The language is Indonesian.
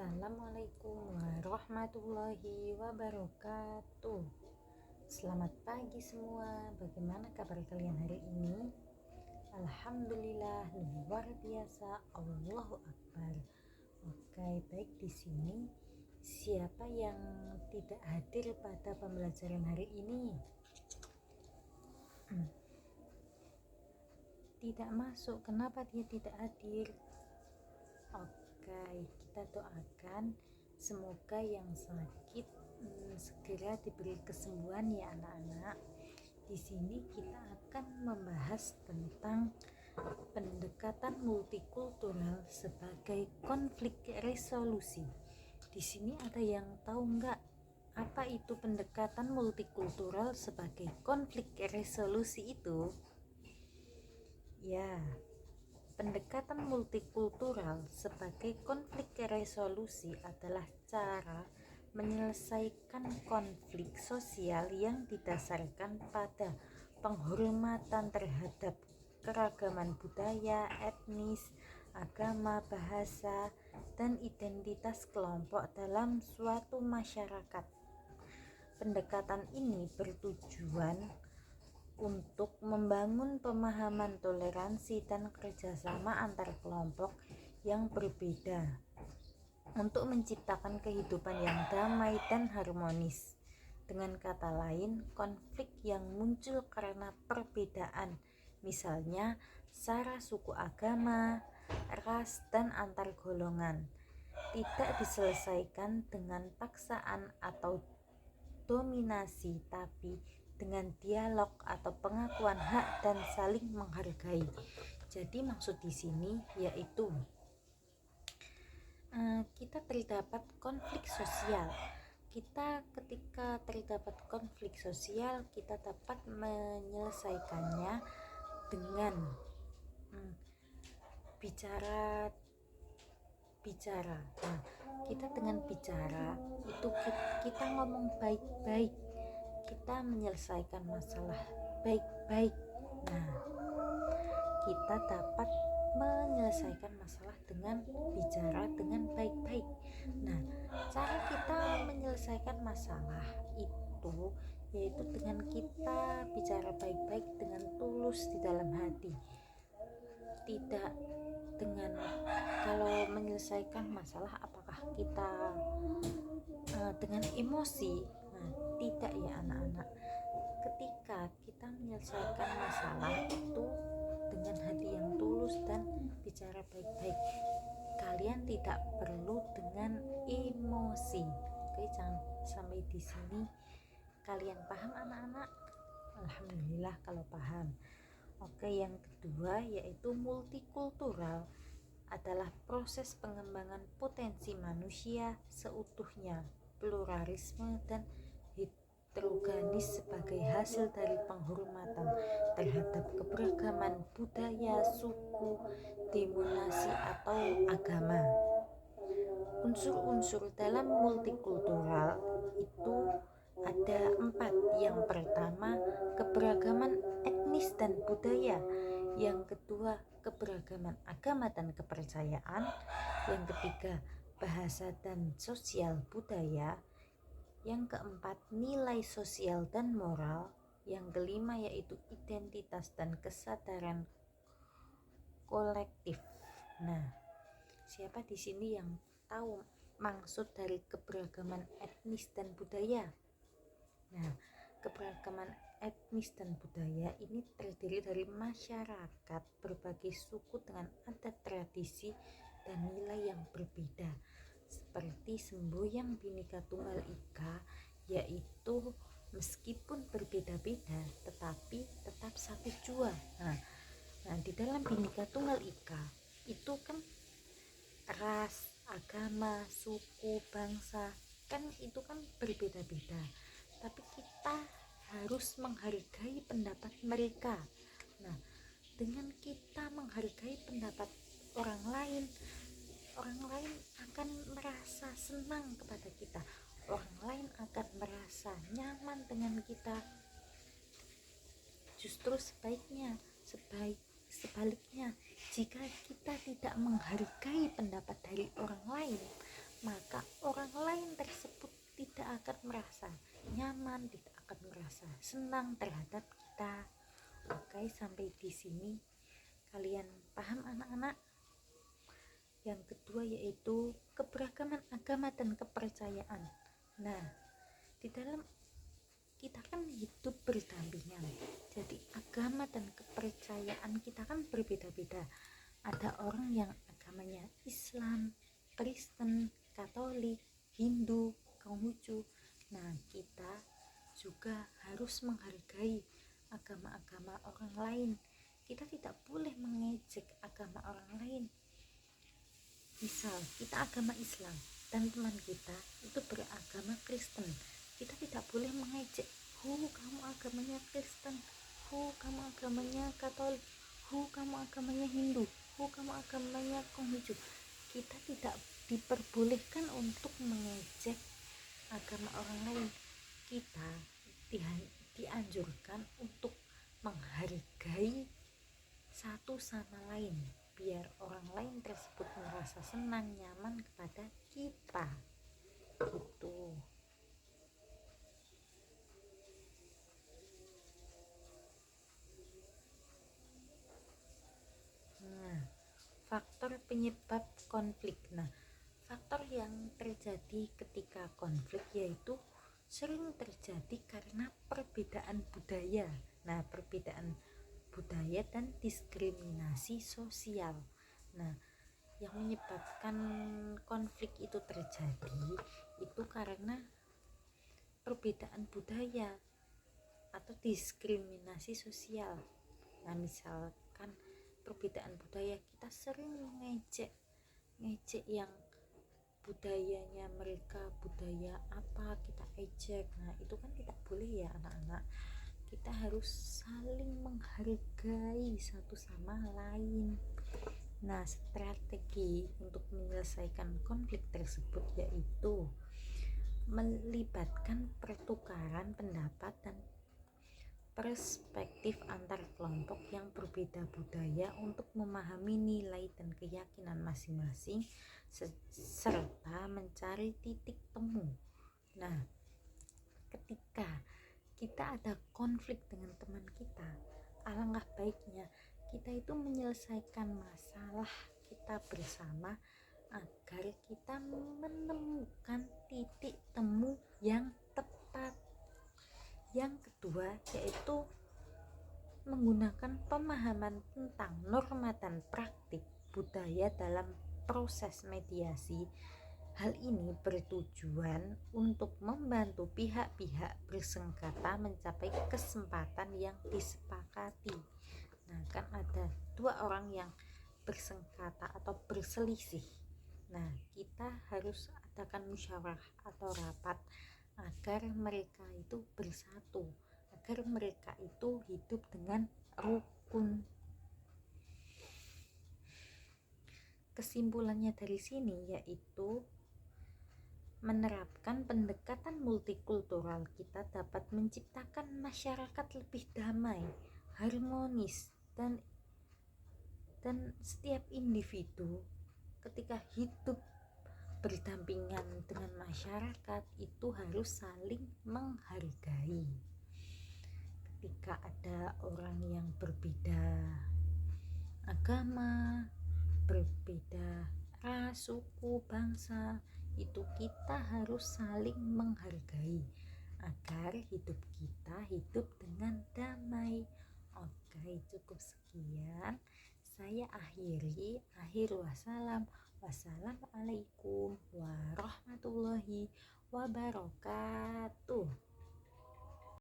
Assalamualaikum warahmatullahi wabarakatuh. Selamat pagi semua. Bagaimana kabar kalian hari ini? Alhamdulillah, luar biasa. Allahu Akbar. Oke, baik di sini. Siapa yang tidak hadir pada pembelajaran hari ini? Tidak masuk. Kenapa dia tidak hadir? Oke, kita doakan semoga yang sakit segera diberi kesembuhan ya anak-anak. Di sini kita akan membahas tentang pendekatan multikultural sebagai konflik resolusi. Di sini ada yang tahu nggak apa itu pendekatan multikultural sebagai konflik resolusi itu? Ya, pendekatan multikultural sebagai konflik resolusi adalah cara menyelesaikan konflik sosial yang didasarkan pada penghormatan terhadap keragaman budaya, etnis, agama, bahasa, dan identitas kelompok dalam suatu masyarakat. Pendekatan ini bertujuan untuk membangun pemahaman toleransi dan kerjasama antar kelompok yang berbeda untuk menciptakan kehidupan yang damai dan harmonis. Dengan kata lain, konflik yang muncul karena perbedaan, misalnya sara suku, agama, ras, dan antar golongan, tidak diselesaikan dengan paksaan atau dominasi, tapi dengan dialog atau pengakuan hak dan saling menghargai. Jadi maksud di sini yaitu kita terdapat konflik sosial. Ketika terdapat konflik sosial, kita dapat menyelesaikannya dengan bicara. Nah, kita dengan bicara itu kita ngomong baik-baik. Kita menyelesaikan masalah baik-baik. Nah, kita dapat menyelesaikan masalah dengan bicara dengan baik-baik. Nah, cara kita menyelesaikan masalah itu yaitu dengan kita bicara baik-baik dengan tulus di dalam hati. Tidak dengan kalau menyelesaikan masalah apakah kita dengan emosi. Tidak ya anak-anak. Ketika kita menyelesaikan masalah itu dengan hati yang tulus dan bicara baik-baik, kalian tidak perlu dengan emosi. Oke, jangan sampai di sini kalian paham anak-anak? Alhamdulillah kalau paham. Oke, yang kedua yaitu multikultural adalah proses pengembangan potensi manusia seutuhnya, pluralisme dan heterogenis sebagai hasil dari penghormatan terhadap keberagaman budaya, suku, denominasi atau agama. Unsur-unsur dalam multikultural itu ada 4. Yang pertama, keberagaman etnis dan budaya. Yang kedua, keberagaman agama dan kepercayaan. Yang ketiga, bahasa dan sosial budaya. Yang keempat, nilai sosial dan moral. Yang kelima yaitu identitas dan kesadaran kolektif. Nah, siapa di sini yang tahu maksud dari keberagaman etnis dan budaya? Nah, keberagaman etnis dan budaya ini terdiri dari masyarakat berbagai suku dengan adat, tradisi, dan nilai yang berbeda, seperti semboyan Bhinneka Tunggal Ika, yaitu meskipun berbeda-beda tetapi tetap satu jua. Nah, di dalam Bhinneka Tunggal Ika itu kan ras, agama, suku, bangsa kan itu kan berbeda-beda, tapi kita harus menghargai pendapat mereka. Nah, dengan kita menghargai pendapat orang lain akan merasa senang kepada kita, orang lain akan merasa nyaman dengan kita. Justru sebaliknya, jika kita tidak menghargai pendapat dari orang lain, maka orang lain tersebut tidak akan merasa nyaman, tidak akan merasa senang terhadap kita. Oke, sampai di sini kalian paham anak-anak? Yang kedua yaitu keberagaman agama dan kepercayaan. Nah, di dalam kita kan hidup berdampingan, jadi agama dan kepercayaan kita kan berbeda-beda. Ada orang yang agamanya Islam, Kristen, Katolik, Hindu, Konghucu. Nah, kita juga harus menghargai agama-agama orang lain. Kita tidak boleh mengejek agama orang lain. Misal kita agama Islam dan teman kita itu beragama Kristen, kita tidak boleh mengejek, kamu agamanya Kristen, kamu agamanya Katolik, kamu agamanya Hindu, kamu agamanya Konghucu. Kita tidak diperbolehkan untuk mengejek agama orang lain. Kita dianjurkan untuk menghargai satu sama lain, biar orang lain tersebut merasa senang, nyaman kepada kita gitu. Nah, faktor penyebab konflik. Nah, faktor yang terjadi ketika konflik yaitu sering terjadi karena perbedaan budaya. Nah, perbedaan budaya dan diskriminasi sosial. Nah, yang menyebabkan konflik itu terjadi itu karena perbedaan budaya atau diskriminasi sosial. Nah, misalkan perbedaan budaya, kita sering ngejek yang budayanya mereka, budaya apa kita ejek. Nah, itu kan tidak boleh ya anak-anak. Kita harus saling menghargai satu sama lain. Nah, strategi untuk menyelesaikan konflik tersebut yaitu melibatkan pertukaran pendapat dan perspektif antar kelompok yang berbeda budaya untuk memahami nilai dan keyakinan masing-masing serta mencari titik temu. Nah, ketika kita ada konflik dengan teman kita, alangkah baiknya kita itu menyelesaikan masalah kita bersama agar kita menemukan titik temu yang tepat. Yang kedua yaitu menggunakan pemahaman tentang norma dan praktik budaya dalam proses mediasi. Hal ini bertujuan untuk membantu pihak-pihak bersengketa mencapai kesempatan yang disepakati. Nah, kan ada dua orang yang bersengketa atau berselisih. Nah, kita harus adakan musyawarah atau rapat agar mereka itu bersatu, agar mereka itu hidup dengan rukun. Kesimpulannya dari sini yaitu menerapkan pendekatan multikultural, kita dapat menciptakan masyarakat lebih damai, harmonis, dan setiap individu ketika hidup berdampingan dengan masyarakat itu harus saling menghargai. Ketika ada orang yang berbeda agama, berbeda ras, suku, bangsa, itu kita harus saling menghargai agar hidup kita hidup dengan damai. Oke, cukup sekian. Saya akhiri. Wassalam. Wassalamualaikum warahmatullahi wabarakatuh.